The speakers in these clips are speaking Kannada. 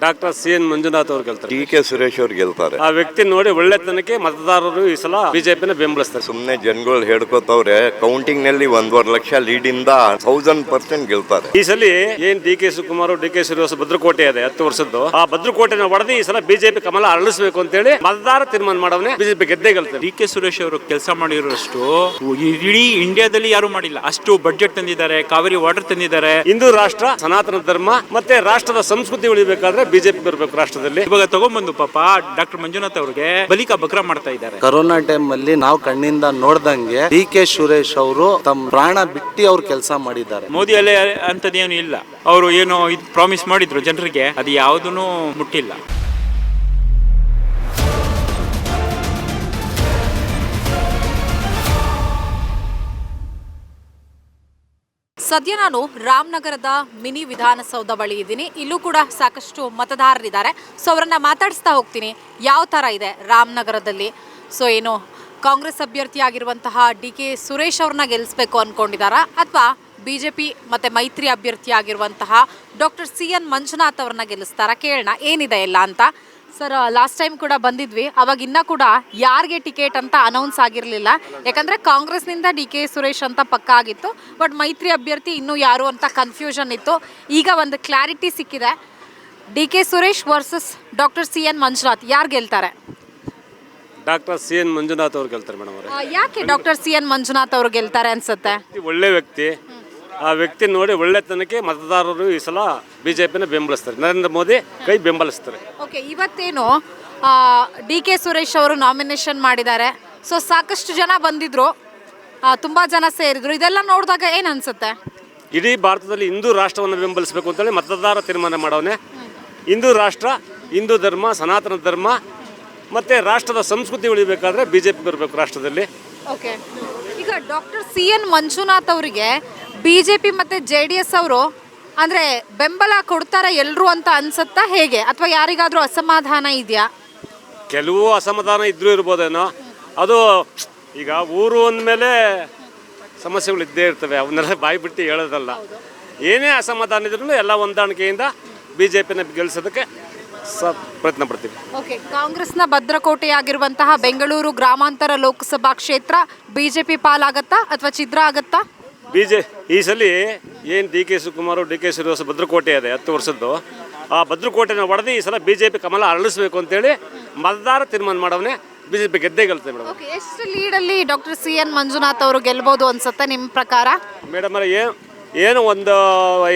Doctor C N. ಮಂಜುನಾಥ್ ಅವರು ಗೆಲ್ತಾರೆ. ಡಿ.ಕೆ. ಸುರೇಶ್ ಅವರು ಗೆಲ್ತಾರೆ. ಆ ವ್ಯಕ್ತಿ ನೋಡಿ ಒಳ್ಳೆತನಕ್ಕೆ ಮತದಾರರು ಈ ಸಲ ಬಿಜೆಪಿನ ಬೆಂಬಲಿಸ್ತಾರೆ. ಸುಮ್ಮನೆ ಜನಗಳು ಹೇಳ್ಕೊತವ್ರೆ. ಕೌಂಟಿಂಗ್ ನಲ್ಲಿ 1.5 ಲಕ್ಷ ಲೀಡ್ ಇಂದ 1000% ಗೆಲ್ತಾರೆ. ಈ ಸಲ ಏನ್ ಡಿ.ಕೆ. ಶಿವಕುಮಾರ್, ಡಿ.ಕೆ. ಶ್ರೀನಿವಾಸ್ ಭದ್ರಕೋಟೆ ಇದೆ 10 ವರ್ಷದ್ದು, ಆ ಭದ್ರಕೋಟೆನ ಹೊಡೆದು ಈ ಸಲ ಬಿಜೆಪಿ ಕಮಲ ಅರಳಿಸಬೇಕು ಅಂತ ಹೇಳಿ ಮತದಾರ ತೀರ್ಮಾನ ಮಾಡವನೇ ಬಿಜೆಪಿ ಗೆದ್ದೇ ಗೆಲ್ತಾರೆ. ಡಿ.ಕೆ. ಸುರೇಶ್ ಅವರು ಕೆಲಸ ಮಾಡಿರೋಷ್ಟು ಇಡೀ ಇಂಡಿಯಾದಲ್ಲಿ ಯಾರು ಮಾಡಿಲ್ಲ. ಅಷ್ಟು ಬಡ್ಜೆಟ್ ತಂದಿದ್ದಾರೆ, ಕಾವೇರಿ ವಾಟರ್ ತಂದಿದ್ದಾರೆ. ಹಿಂದೂ ರಾಷ್ಟ್ರ, ಸನಾತನ ಧರ್ಮ ಮತ್ತೆ ರಾಷ್ಟ್ರದ ಸಂಸ್ಕೃತಿ ಉಳಿಬೇಕಾದ್ರೆ ಬಿಜೆಪಿ ಬರಬೇಕು ರಾಷ್ಟ್ರದಲ್ಲಿ. ಇವಾಗ ತಗೊಂಡ್ಬಂದು ಪಾಪ ಡಾಕ್ಟರ್ ಮಂಜುನಾಥ್ ಅವ್ರಿಗೆ ಬಲಿಕ ಬಕ್ರ ಮಾಡ್ತಾ ಇದ್ದಾರೆ. ಕೊರೋನಾ ಟೈಮ್ ಅಲ್ಲಿ ನಾವು ಕಣ್ಣಿಂದ ನೋಡ್ದಂಗೆ ಡಿ.ಕೆ. ಸುರೇಶ್ ಅವರು ತಮ್ಮ ಪ್ರಾಣ ಬಿಟ್ಟು ಅವ್ರು ಕೆಲಸ ಮಾಡಿದ್ದಾರೆ. ಮೋದಿ ಅಲ್ಲೇ ಅಂತದೇನು ಇಲ್ಲ. ಅವರು ಏನೋ ಪ್ರಾಮಿಸ್ ಮಾಡಿದ್ರು ಜನರಿಗೆ, ಅದು ಯಾವುದೂ ಮುಟ್ಟಿಲ್ಲ. ಸದ್ಯ ನಾನು ರಾಮನಗರದ ಮಿನಿ ವಿಧಾನಸೌಧ ಬಳಿ ಇದ್ದೀನಿ. ಇಲ್ಲೂ ಕೂಡ ಸಾಕಷ್ಟು ಮತದಾರರಿದ್ದಾರೆ. ಸೊ ಅವರನ್ನ ಮಾತಾಡಿಸ್ತಾ ಹೋಗ್ತೀನಿ ಯಾವ ಥರ ಇದೆ ರಾಮನಗರದಲ್ಲಿ. ಸೊ ಏನು ಕಾಂಗ್ರೆಸ್ ಅಭ್ಯರ್ಥಿಯಾಗಿರುವಂತಹ ಡಿ.ಕೆ. ಸುರೇಶ್ ಅವ್ರನ್ನ ಗೆಲ್ಲಿಸಬೇಕು ಅಂದ್ಕೊಂಡಿದ್ದಾರಾ, ಅಥವಾ BJP ಮತ್ತು ಮೈತ್ರಿ ಅಭ್ಯರ್ಥಿಯಾಗಿರುವಂತಹ ಡಾಕ್ಟರ್ ಸಿ.ಎನ್. ಮಂಜುನಾಥ್ ಅವ್ರನ್ನ ಗೆಲ್ಲಿಸ್ತಾರಾ? ಕೇಳೋಣ ಏನಿದೆ ಎಲ್ಲ ಅಂತ. ಸರ್, ಲಾಸ್ಟ್ ಟೈಮ್ ಕೂಡ ಬಂದಿದ್ವಿ, ಅವಾಗ ಇನ್ನೂ ಕೂಡ ಯಾರಿಗೆ ಟಿಕೆಟ್ ಅಂತ ಅನೌನ್ಸ್ ಆಗಿರಲಿಲ್ಲ. ಯಾಕಂದರೆ ಕಾಂಗ್ರೆಸ್ನಿಂದ ಡಿ.ಕೆ. ಸುರೇಶ್ ಅಂತ ಪಕ್ಕ ಆಗಿತ್ತು, ಬಟ್ ಮೈತ್ರಿ ಅಭ್ಯರ್ಥಿ ಇನ್ನೂ ಯಾರು ಅಂತ ಕನ್ಫ್ಯೂಷನ್ ಇತ್ತು. ಈಗ ಒಂದು ಕ್ಲಾರಿಟಿ ಸಿಕ್ಕಿದೆ. D K. Suresh versus doctor C N. Manjunath, ಯಾರು ಗೆಲ್ತಾರೆ? Doctor C N. ಮಂಜುನಾಥ್ ಅವರು ಗೆಲ್ತಾರೆ ಮೇಡಮ್ ಅವರೇ. ಯಾಕೆ ಡಾಕ್ಟರ್ ಸಿ.ಎನ್. ಮಂಜುನಾಥ್ ಅವರು ಗೆಲ್ತಾರೆ ಅನ್ಸುತ್ತೆ? ಒಳ್ಳೆ ವ್ಯಕ್ತಿ, ಆ ವ್ಯಕ್ತಿ ನೋಡಿ ಒಳ್ಳೆತನಕ್ಕೆ ಮತದಾರರು ಈ ಸಲ ಬಿಜೆಪಿನ ಬೆಂಬಲಿಸ್ತಾರೆ. ನರೇಂದ್ರ ಮೋದಿ ಕೈ ಬೆಂಬಲಿಸ್ತಾರೆ. ಓಕೆ, ಇವತ್ತೇನು ಡಿ.ಕೆ. ಸುರೇಶ್ ಅವರು ನಾಮಿನೇಷನ್ ಮಾಡಿದ್ದಾರೆ. ಸೊ ಸಾಕಷ್ಟು ಜನ ಬಂದಿದ್ರು, ತುಂಬ ಜನ ಸೇರಿದ್ರು. ಇದೆಲ್ಲ ನೋಡಿದಾಗ ಏನು ಅನ್ಸುತ್ತೆ? ಇಡೀ ಭಾರತದಲ್ಲಿ ಹಿಂದೂ ರಾಷ್ಟ್ರವನ್ನು ಬೆಂಬಲಿಸಬೇಕು ಅಂತೇಳಿ ಮತದಾರ ತೀರ್ಮಾನ ಮಾಡವನೇ. ಹಿಂದೂ ರಾಷ್ಟ್ರ, ಹಿಂದೂ ಧರ್ಮ, ಸನಾತನ ಧರ್ಮ ಮತ್ತು ರಾಷ್ಟ್ರದ ಸಂಸ್ಕೃತಿ ಉಳಿಬೇಕಾದ್ರೆ ಬಿಜೆಪಿ ಬರಬೇಕು ರಾಷ್ಟ್ರದಲ್ಲಿ. ಓಕೆ, ಈಗ ಡಾಕ್ಟರ್ ಸಿ.ಎನ್. ಮಂಜುನಾಥ್ ಅವರಿಗೆ BJP ಮತ್ತು JDS ಅವರು ಅಂದರೆ ಬೆಂಬಲ ಕೊಡ್ತಾರೆ ಎಲ್ಲರೂ ಅಂತ ಅನ್ಸುತ್ತಾ, ಹೇಗೆ? ಅಥವಾ ಯಾರಿಗಾದರೂ ಅಸಮಾಧಾನ ಇದೆಯಾ? ಕೆಲವು ಅಸಮಾಧಾನ ಇದ್ರೂ ಇರ್ಬೋದೇನೋ. ಅದು ಈಗ ಊರು ಅಂದಮೇಲೆ ಸಮಸ್ಯೆಗಳು ಇದ್ದೇ ಇರ್ತವೆ, ಅವನ್ನೆಲ್ಲ ಬಾಯಿ ಬಿಟ್ಟು ಹೇಳೋದಲ್ಲ. ಏನೇ ಅಸಮಾಧಾನ ಇದ್ರೂ ಎಲ್ಲ ಹೊಂದಾಣಿಕೆಯಿಂದ ಬಿಜೆಪಿನ ಗೆಲ್ಲಿಸೋದಕ್ಕೆ ಪ್ರಯತ್ನ ಪಡ್ತೀವಿ. ಓಕೆ, ಕಾಂಗ್ರೆಸ್ನ ಭದ್ರಕೋಟೆಯಾಗಿರುವಂತಹ ಬೆಂಗಳೂರು ಗ್ರಾಮಾಂತರ ಲೋಕಸಭಾ ಕ್ಷೇತ್ರ BJP ಪಾಲಾಗತ್ತಾ ಅಥವಾ ಛಿದ್ರ ಆಗತ್ತಾ? ಈ ಸಲ ಏನು ಡಿ.ಕೆ. ಶಿವಕುಮಾರ್, ಡಿ.ಕೆ. ಶ್ರೀನಿವಾಸ್ ಭದ್ರಕೋಟೆ ಇದೆ 10 ವರ್ಷದ್ದು, ಆ ಭದ್ರಕೋಟೆನ ಹೊಡೆದು ಈ ಸಲ ಬಿಜೆಪಿ ಕಮಲ ಅರಳಿಸಬೇಕು ಅಂತೇಳಿ ಮತದಾರ ತೀರ್ಮಾನ ಮಾಡವನೇ ಬಿಜೆಪಿ ಗೆದ್ದೇ ಗೆಲ್ತೇವೆ ಮೇಡಮ್. ಓಕೆ, ಎಷ್ಟು ಲೀಡಲ್ಲಿ ಡಾಕ್ಟರ್ ಸಿ.ಎನ್. ಮಂಜುನಾಥ್ ಅವರು ಗೆಲ್ಬೋದು ಅನ್ಸುತ್ತೆ ನಿಮ್ಮ ಪ್ರಕಾರ? ಮೇಡಮ್ ಏನು ಒಂದು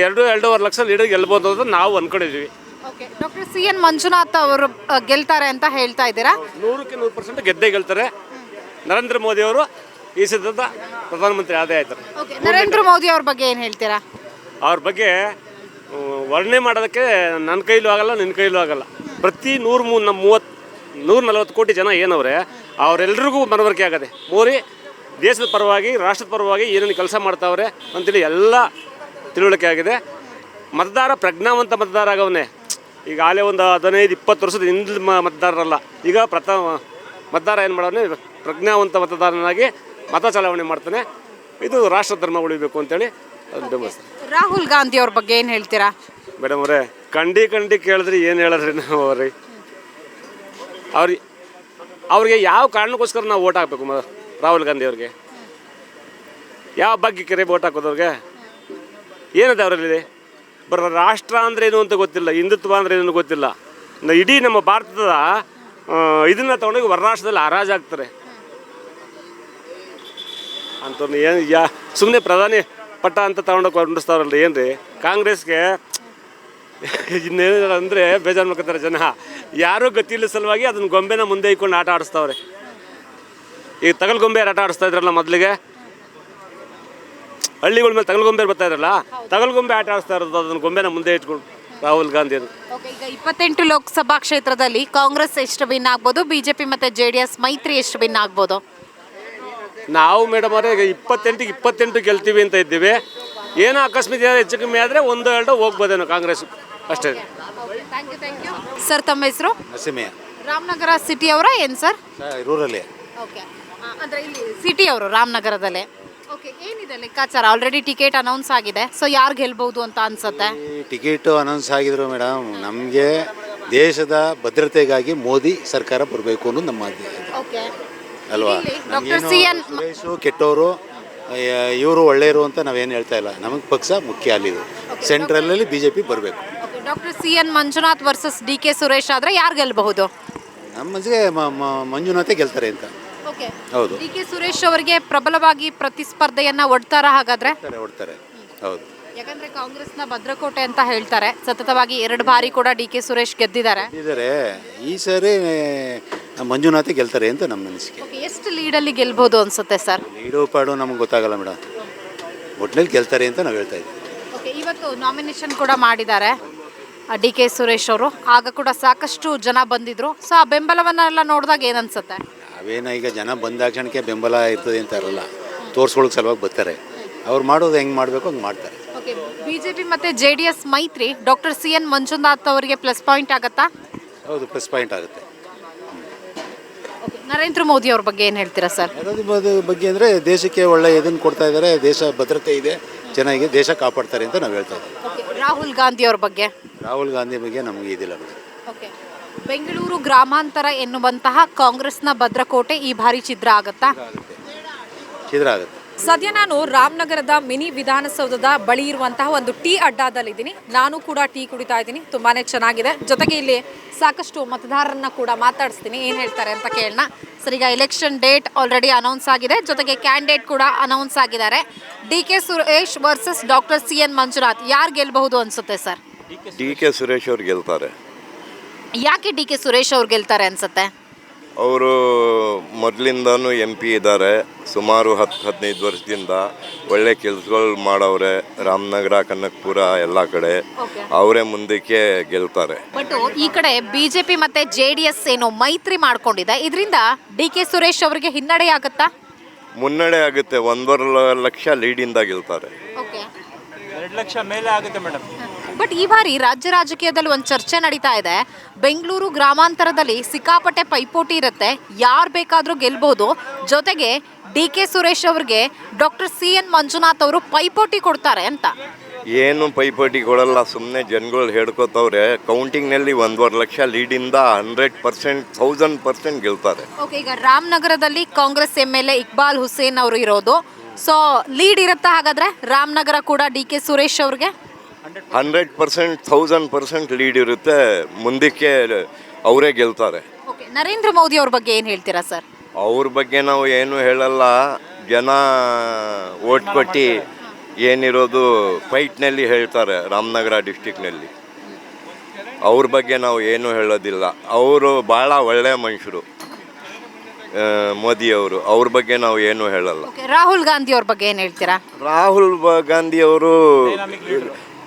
2-2.5 ಲಕ್ಷ ಲೀಡರ್ ಗೆಲ್ಬೋದು ಅಂತ ನಾವು ಅಂದ್ಕೊಂಡಿದ್ವಿ. Okay, doctor C N. ಮಂಜುನಾಥ್ ಅವರು ಗೆಲ್ತಾರೆ ಅಂತ ಹೇಳ್ತಾ ಇದ್ದೀರಾ? 100ಕ್ಕೆ 100% ಗೆದ್ದೇ ಗೆಲ್ತಾರೆ. ನರೇಂದ್ರ ಮೋದಿ ಅವರು ಈ ಸದ್ಯದ ಪ್ರಧಾನಮಂತ್ರಿ ಆದೇ ಆಯ್ತಾರೆ. ಓಕೆ, ನರೇಂದ್ರ ಮೋದಿ ಅವ್ರ ಬಗ್ಗೆ ಏನು ಹೇಳ್ತೀರಾ? ಅವ್ರ ಬಗ್ಗೆ ವರ್ಣನೆ ಮಾಡೋದಕ್ಕೆ ನನ್ನ ಕೈಲೂ ಆಗಲ್ಲ, ನಿನ್ನ ಕೈಲೂ ಆಗಲ್ಲ. ಪ್ರತಿ 140 ಕೋಟಿ ಜನ ಏನವ್ರೆ ಅವರೆಲ್ಲರಿಗೂ ಮನವರಿಕೆ ಆಗದೆ. ಮೋದಿ ದೇಶದ ಪರವಾಗಿ, ರಾಷ್ಟ್ರದ ಪರವಾಗಿ ಏನೇನು ಕೆಲಸ ಮಾಡ್ತಾವ್ರೆ ಅಂತೇಳಿ ಎಲ್ಲ ತಿಳುವಳಿಕೆ ಆಗಿದೆ. ಮತದಾರ ಪ್ರಜ್ಞಾವಂತ ಮತದಾರ ಆಗವನೇ. ಈಗ ಆಲೇ ಒಂದು 15-20 ವರ್ಷದ ಹಿಂದಿನ ಮತದಾರರಲ್ಲ, ಈಗ ಮತದಾರ ಏನು ಮಾಡೋನೆ ಪ್ರಜ್ಞಾವಂತ ಮತದಾರನಾಗಿ ಮತ ಚಲಾವಣೆ ಮಾಡ್ತಾನೆ. ಇದು ರಾಷ್ಟ್ರ ಧರ್ಮ ಉಳಿಬೇಕು ಅಂತೇಳಿ ಬೆಂಬಲಿಸ್ತಾರೆ. ರಾಹುಲ್ ಗಾಂಧಿ ಅವ್ರ ಬಗ್ಗೆ ಏನು ಹೇಳ್ತೀರಾ? ಮೇಡಮ್ ಅವರೇ, ಕಂಡು ಕೇಳಿದ್ರಿ ಏನು ಹೇಳಿದ್ರಿ ನಾವು ಅವ್ರಿಗೆ ಯಾವ ಕಾರಣಕ್ಕೋಸ್ಕರ ನಾವು ಓಟ್ ಹಾಕಬೇಕು? ರಾಹುಲ್ ಗಾಂಧಿ ಅವ್ರಿಗೆ ಯಾವ ಬಗ್ಗೆ ಕೆರೆ ಓಟ್ ಹಾಕೋದವ್ರಿಗೆ ಏನಿದೆ ಅವರಲ್ಲಿ? ರಾಷ್ಟ್ರ ಅಂದರೆ ಏನು ಅಂತ ಗೊತ್ತಿಲ್ಲ, ಹಿಂದುತ್ವ ಅಂದರೆ ಏನು ಗೊತ್ತಿಲ್ಲ. ಇಡೀ ನಮ್ಮ ಭಾರತದ ಇದನ್ನು ತೊಗೊಂಡೋಗಿ ಹೊರ ರಾಷ್ಟ್ರದಲ್ಲಿ ಹರಾಜಾಗ್ತಾರೆ ಅಂಥವ್ರನ್ನ ಏನು ಸುಮ್ಮನೆ ಪ್ರಧಾನಿ ಪಟ್ಟ ಅಂತ ತೊಗೊಂಡೋಗಿ ಹೊಂಡಿಸ್ತಾವ್ರಲ್ಲ. ಏನು ರೀ ಕಾಂಗ್ರೆಸ್ಗೆ ಇನ್ನೇನು ಅಂದರೆ ಬೇಜಾರು ಮಾಡ್ಕೊತಾರೆ ಜನ. ಯಾರೂ ಗೊತ್ತಿಲ್ಲ ಸಲುವಾಗಿ ಅದನ್ನ ಗೊಂಬೆನ ಮುಂದೆ ಇಟ್ಕೊಂಡು ಆಟ ಆಡಿಸ್ತಾವ್ರೆ. ಈಗ ತಗಲ್ಗೊಂಬೆ ಆಟ ಆಡಿಸ್ತಾ ಇದ್ರಲ್ಲ ಮೊದಲಿಗೆ, ಹಳ್ಳಿಗಳ ಮೇಲೆ ತಗಲ್ಗೊಂಬೆ ಬರ್ತಾ ಇದ್ರಲ್ಲ, ತಗಲ್ಗೊಂಬೆ ಆಟ ಆಡಿಸ್ತಾ ಇರೋದು ಅದನ್ನ ಗೊಂಬೆನ ಮುಂದೆ ಇಟ್ಕೊಂಡು ರಾಹುಲ್ ಗಾಂಧಿ ಅವರು. ಈಗ 28 ಲೋಕಸಭಾ ಕ್ಷೇತ್ರದಲ್ಲಿ ಕಾಂಗ್ರೆಸ್ ಎಷ್ಟು ವಿನ್ ಆಗ್ಬೋದು, BJP ಮತ್ತು JDS ಮೈತ್ರಿ ಎಷ್ಟು ವಿನ್ ಆಗ್ಬೋದು? ನಾವು ಮೇಡಮ್ ಅವರೇ ಈಗ 28 ಗೆಲ್ತೀವಿ ಅಂತ ಇದ್ದೀವಿ. ಏನೋ ಅಕಸ್ಮಾತ್ ಹೆಚ್ಚು ಕಮ್ಮಿ ಆದರೆ 1-2 ಹೋಗ್ಬೋದೇನೋ ಕಾಂಗ್ರೆಸ್, ಅಷ್ಟೇ. ಸರ್, ತಮ್ಮ ಹೆಸರು? ನರಸಿಂಹಯ್ಯ. ರಾಮನಗರ ಸಿಟಿ ಅವರ ಏನು ಸರ್? ರೂರಲ್ಲಿ. ಓಕೆ, ಅಂದರೆ ಇಲ್ಲಿ ಸಿಟಿ ಅವರು ರಾಮನಗರದಲ್ಲೇ. ಓಕೆ, ಏನಿದೆ ಲೆಕ್ಕಾಚಾರ? ಆಲ್ರೆಡಿ ಟಿಕೆಟ್ ಅನೌನ್ಸ್ ಆಗಿದೆ, ಸೊ ಯಾರು ಗೆಲ್ಬಹುದು ಅಂತ ಅನ್ಸುತ್ತೆ? ಈ ಟಿಕೆಟು ಅನೌನ್ಸ್ ಆಗಿದ್ರು ಮೇಡಮ್, ನಮಗೆ ದೇಶದ ಭದ್ರತೆಗಾಗಿ ಮೋದಿ ಸರ್ಕಾರ ಬರಬೇಕು ಅನ್ನೋದು ನಮ್ಮ ಓಕೆ, ಅಲ್ವಾ? ಡಾಕ್ಟರ್ ಸಿ ಎನ್ ಸುರೇಶು ಕೆಟ್ಟವರು, ಇವರು ಒಳ್ಳೆಯರು ಅಂತ ನಾವೇನು ಹೇಳ್ತಾ ಇಲ್ಲ. ನಮಗೆ ಪಕ್ಷ ಮುಖ್ಯ ಅಲ್ಲಿದು. ಸೆಂಟ್ರಲಲ್ಲಿ BJP ಬರಬೇಕು. Doctor C N Manjunath versus DK Suresh ಆದ್ರೆ ಯಾರು ಗೆಲ್ಲಬಹುದು? ನಮ್ಮ ಮನಸ್ಸಿಗೆ ಮಂಜುನಾಥೇ ಗೆಲ್ತಾರೆ ಅಂತ. ಓಕೆ, ಹೌದು, DK ಸುರೇಶ್ ಅವರಿಗೆ ಪ್ರಬಲವಾಗಿ ಪ್ರತಿಸ್ಪರ್ಧೆಯನ್ನ ಒಡ್ತಾರ ಹಾಗಾದ್ರೆ? ಹೊಡ್ತಾರೆ. ಹೌದು, ಯಾಕಂದ್ರೆ ಕಾಂಗ್ರೆಸ್ನ ಭದ್ರಕೋಟೆ ಅಂತ ಹೇಳ್ತಾರೆ. ಸತತವಾಗಿ 2 ಬಾರಿ ಕೂಡ DK ಸುರೇಶ್ ಗೆದ್ದಿದ್ದಾರೆ. ಇದ್ದಾರೆ. ಈ ಸಾರಿ ಮಂಜುನಾಥೇ ಗೆಲ್ತಾರೆ ಅಂತ ನಮ್ಮ ಅನಿಸಿಕೆ. ಓಕೆ, ಎಷ್ಟು ಲೀಡಲ್ಲಿ ಗೆಲ್ಬಹುದು ಅನ್ಸುತ್ತೆ ಸರ್? ಲೀಡು ಪಾಡು ನಮಗೆ ಗೊತ್ತಾಗಲ್ಲ ಮೇಡಮ್. ಒಟ್ಟಿನಲ್ಲಿ ಗೆಲ್ತಾರೆ ಅಂತ ನಾವು ಹೇಳ್ತಾ ಇದ್ದೀವಿ. ಓಕೆ, ಇವತ್ತು ನಾಮಿನೇಷನ್ ಕೂಡ ಮಾಡಿದ್ದಾರೆ DK ಸುರೇಶ್ ಅವರು. ಆಗ ಕೂಡ ಸಾಕಷ್ಟು ಜನ ಬಂದಿದ್ರು. ಸೊ ಆ ಬೆಂಬಲವನ್ನೆಲ್ಲ ನೋಡಿದಾಗ ಏನನ್ಸುತ್ತೆ? ನಾವೇನ ಈಗ ಜನ ಬಂದಾಕ್ಷಣಕ್ಕೆ ಬೆಂಬಲ ಇರ್ತದೆ ಅಂತ ಇರಲ್ಲ, ತೋರಿಸ್ಕೊಳ್ಳೋಕೆ ಸಲುವಾಗಿ ಬರ್ತಾರೆ. ಅವ್ರು ಮಾಡೋದು ಹೆಂಗೆ ಮಾಡಬೇಕು ಹಂಗೆ ಮಾಡ್ತಾರೆ. ಓಕೆ, BJP ಮತ್ತೆ JDS ಮೈತ್ರಿ ಡಾಕ್ಟರ್ ಸಿ ಎನ್ ಮಂಜುನಾಥ್ ಅವರಿಗೆ ಪ್ಲಸ್ ಪಾಯಿಂಟ್ ಆಗುತ್ತಾ? ಹೌದು, ಪ್ಲಸ್ ಪಾಯಿಂಟ್ ಆಗುತ್ತೆ. ನರೇಂದ್ರ ಮೋದಿ ಅವ್ರ ಬಗ್ಗೆ ಏನು ಹೇಳ್ತೀರಾ ಸರ್? ಅದರ ಬಗ್ಗೆ ಅಂದರೆ ದೇಶಕ್ಕೆ ಒಳ್ಳೆ ಇದನ್ನು ಕೊಡ್ತಾ ಇದ್ದಾರೆ. ದೇಶ ಭದ್ರತೆ ಇದೆ, ಚೆನ್ನಾಗಿ ದೇಶ ಕಾಪಾಡ್ತಾರೆ ಅಂತ ನಾವು ಹೇಳ್ತಾ ಇದ್ದೀವಿ. ಓಕೆ, ರಾಹುಲ್ ಗಾಂಧಿ ಅವ್ರ ಬಗ್ಗೆ? ರಾಹುಲ್ ಗಾಂಧಿ ಬಗ್ಗೆ ನಮಗೆ ಇದಿಲ್ಲ ಮೇಡಮ್. ಓಕೆ, ಬೆಂಗಳೂರು ಗ್ರಾಮಾಂತರ ಎನ್ನುವಂತಹ ಕಾಂಗ್ರೆಸ್ನ ಭದ್ರಕೋಟೆ ಈ ಬಾರಿ ಛಿದ್ರ ಆಗುತ್ತಾ? ಛಿದ್ರ ಆಗುತ್ತೆ. ಸದ್ಯ ನಾನು ರಾಮನಗರದ ಮಿನಿ ವಿಧಾನಸೌಧದ ಬಳಿ ಇರುವಂತಹ ಒಂದು ಟೀ ಅಡ್ಡಾದಲ್ಲಿದ್ದೀನಿ. ನಾನು ಕೂಡ ಟೀ ಕುಡಿತಾ ಇದ್ದೀನಿ, ತುಂಬಾ ಚೆನ್ನಾಗಿದೆ. ಜೊತೆಗೆ ಇಲ್ಲಿ ಸಾಕಷ್ಟು ಮತದಾರರನ್ನ ಕೂಡ ಮಾತಾಡಿಸ್ತೀನಿ, ಏನು ಹೇಳ್ತಾರೆ ಅಂತ ಕೇಳೋಣ. ಸರ್, ಈಗ ಎಲೆಕ್ಷನ್ ಡೇಟ್ ಆಲ್ರೆಡಿ ಅನೌನ್ಸ್ ಆಗಿದೆ, ಜೊತೆಗೆ ಕ್ಯಾಂಡಿಡೇಟ್ ಕೂಡ ಅನೌನ್ಸ್ ಆಗಿದ್ದಾರೆ. DK Suresh versus doctor C N Manjunath, ಯಾರು ಗೆಲ್ಲಬಹುದು ಅನ್ಸುತ್ತೆ ಸರ್? DK ಸುರೇಶ್ ಅವ್ರು ಗೆಲ್ತಾರೆ. ಯಾಕೆ DK ಸುರೇಶ್ ಅವ್ರು ಗೆಲ್ತಾರೆ ಅನ್ಸುತ್ತೆ? ಅವರು ಮೊದಲಿಂದನೂ MP ಇದ್ದಾರೆ. ಸುಮಾರು 10-15 ವರ್ಷದಿಂದ ಒಳ್ಳೆ ಕೆಲಸಗಳು ಮಾಡವ್ರೆ. ರಾಮನಗರ, ಕನಕಪುರ ಎಲ್ಲ ಕಡೆ ಅವರೇ ಮುಂದಕ್ಕೆ ಗೆಲ್ತಾರೆ. ಬಟ್ ಈ ಕಡೆ BJP ಮತ್ತೆ JDS ಏನೋ ಮೈತ್ರಿ ಮಾಡ್ಕೊಂಡಿದೆ, ಇದರಿಂದ DK ಸುರೇಶ್ ಅವರಿಗೆ ಹಿನ್ನಡೆ ಆಗುತ್ತಾ? ಮುನ್ನಡೆ ಆಗುತ್ತೆ. 1.5 ಲಕ್ಷ ಲೀಡಿಂದ ಗೆಲ್ತಾರೆ. 2 ಲಕ್ಷ ಮೇಲೆ ಆಗುತ್ತೆ ಮೇಡಮ್. ಬಟ್ ಈ ಬಾರಿ ರಾಜ್ಯ ರಾಜಕೀಯದಲ್ಲಿ ಒಂದು ಚರ್ಚೆ ನಡೀತಾ ಇದೆ. ಬೆಂಗಳೂರು ಗ್ರಾಮಾಂತರದಲ್ಲಿ ಸಿಕ್ಕಾಪಟ್ಟೆ ಪೈಪೋಟಿ ಇರುತ್ತೆ, ಯಾರು ಬೇಕಾದರೂ ಗೆಲ್ಬಹುದು. ಜೊತೆಗೆ DK ಸುರೇಶ್ ಅವ್ರಿಗೆ ಡಾಕ್ಟರ್ ಸಿ ಎನ್ ಮಂಜುನಾಥ್ ಅವರು ಪೈಪೋಟಿ ಕೊಡ್ತಾರೆ ಅಂತ. ಏನು ಪೈಪೋಟಿ ಕೊಡಲ್ಲ, ಸುಮ್ಮನೆ ಜನಗಳು ಹೇಳ್ಕೊತವ್ರೆ. ಕೌಂಟಿಂಗ್ನಲ್ಲಿ 1.5 ಲಕ್ಷ ಲೀಡಿಂದ 100%, 1000% ಗೆಲ್ತಾರೆ. ಓಕೆ, ಈಗ ರಾಮನಗರದಲ್ಲಿ ಕಾಂಗ್ರೆಸ್ MLA ಇಕ್ಬಾಲ್ ಹುಸೇನ್ ಅವರು ಇರೋದು. ಸೊ ಲೀಡ್ ಇರುತ್ತಾ ಹಾಗಾದ್ರೆ ರಾಮನಗರ ಕೂಡ DK ಸುರೇಶ್ ಅವ್ರಿಗೆ? 100%, 1000% ಲೀಡ್ ಇರುತ್ತೆ. ಮುಂದಕ್ಕೆ ಅವರೇ ಗೆಲ್ತಾರೆ. ಓಕೆ, ನರೇಂದ್ರ ಮೋದಿ ಅವ್ರ ಬಗ್ಗೆ ಏನು ಹೇಳ್ತೀರಾ ಸರ್? ಅವ್ರ ಬಗ್ಗೆ ನಾವು ಏನು ಹೇಳಲ್ಲ. ಜನ ಓಟ್ ಕೊಟ್ಟು ಏನಿರೋದು ಫೈಟ್ನಲ್ಲಿ ಹೇಳ್ತಾರೆ. ರಾಮನಗರ ಡಿಸ್ಟಿಕ್ನಲ್ಲಿ ಅವ್ರ ಬಗ್ಗೆ ನಾವು ಏನು ಹೇಳೋದಿಲ್ಲ. ಅವರು ಭಾಳ ಒಳ್ಳೆಯ ಮನುಷ್ಯರು ಮೋದಿಯವರು. ಅವ್ರ ಬಗ್ಗೆ ನಾವು ಏನು ಹೇಳಲ್ಲ. ರಾಹುಲ್ ಗಾಂಧಿ ಅವ್ರ ಬಗ್ಗೆ ಏನು ಹೇಳ್ತೀರಾ? ರಾಹುಲ್ ಗಾಂಧಿ ಅವರು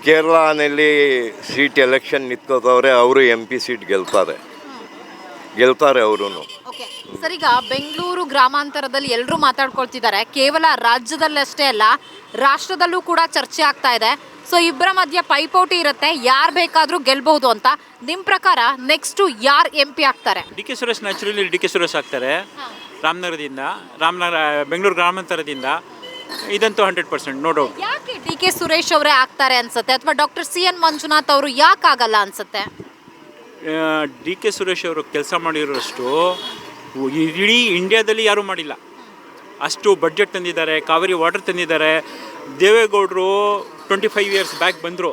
ಕೇರಳನಲ್ಲಿ ಸೀಟ್ ಎಲೆಕ್ಷನ್ ನಿಂತ್ಕೋತವ್ರೆ. ಅವರು MP ಸೀಟ್ ಗೆಲ್ತಾರೆ ಅವರು. ಓಕೆ ಸರ್, ಈಗ ಬೆಂಗಳೂರು ಗ್ರಾಮಾಂತರದಲ್ಲಿ ಎಲ್ಲರೂ ಮಾತಾಡ್ಕೊಳ್ತಿದ್ದಾರೆ. ಕೇವಲ ರಾಜ್ಯದಲ್ಲಷ್ಟೇ ಅಲ್ಲ, ರಾಷ್ಟ್ರದಲ್ಲೂ ಕೂಡ ಚರ್ಚೆ ಆಗ್ತಾ ಇದೆ. ಸೊ ಇಬ್ಬರ ಮಧ್ಯೆ ಪೈಪೋಟಿ ಇರುತ್ತೆ, ಯಾರು ಬೇಕಾದರೂ ಗೆಲ್ಬಹುದು ಅಂತ. ನಿಮ್ಮ ಪ್ರಕಾರ ನೆಕ್ಸ್ಟು ಯಾರು MP ಆಗ್ತಾರೆ? DK Suresh naturally DK Suresh ಆಗ್ತಾರೆ. ರಾಮನಗರದಿಂದ, ಬೆಂಗಳೂರು ಗ್ರಾಮಾಂತರದಿಂದ ಇದಂತೂ 100% ನೋ ಡೌಟ್. ಯಾಕೆ DK ಸುರೇಶ್ ಅವರೇ ಆಗ್ತಾರೆ ಅನ್ಸುತ್ತೆ, ಅಥವಾ ಡಾಕ್ಟರ್ ಸಿ ಎನ್ ಮಂಜುನಾಥ್ ಅವರು ಯಾಕೆ ಆಗಲ್ಲ ಅನ್ಸುತ್ತೆ? DK ಸುರೇಶ್ ಅವರು ಕೆಲಸ ಮಾಡಿರೋಷ್ಟು ಇಡೀ ಇಂಡಿಯಾದಲ್ಲಿ ಯಾರೂ ಮಾಡಿಲ್ಲ. ಅಷ್ಟು ಬಡ್ಜೆಟ್ ತಂದಿದ್ದಾರೆ, ಕಾವೇರಿ ವಾಟರ್ ತಂದಿದ್ದಾರೆ. ದೇವೇಗೌಡರು 25 ಇಯರ್ಸ್ ಬ್ಯಾಕ್ ಬಂದರು,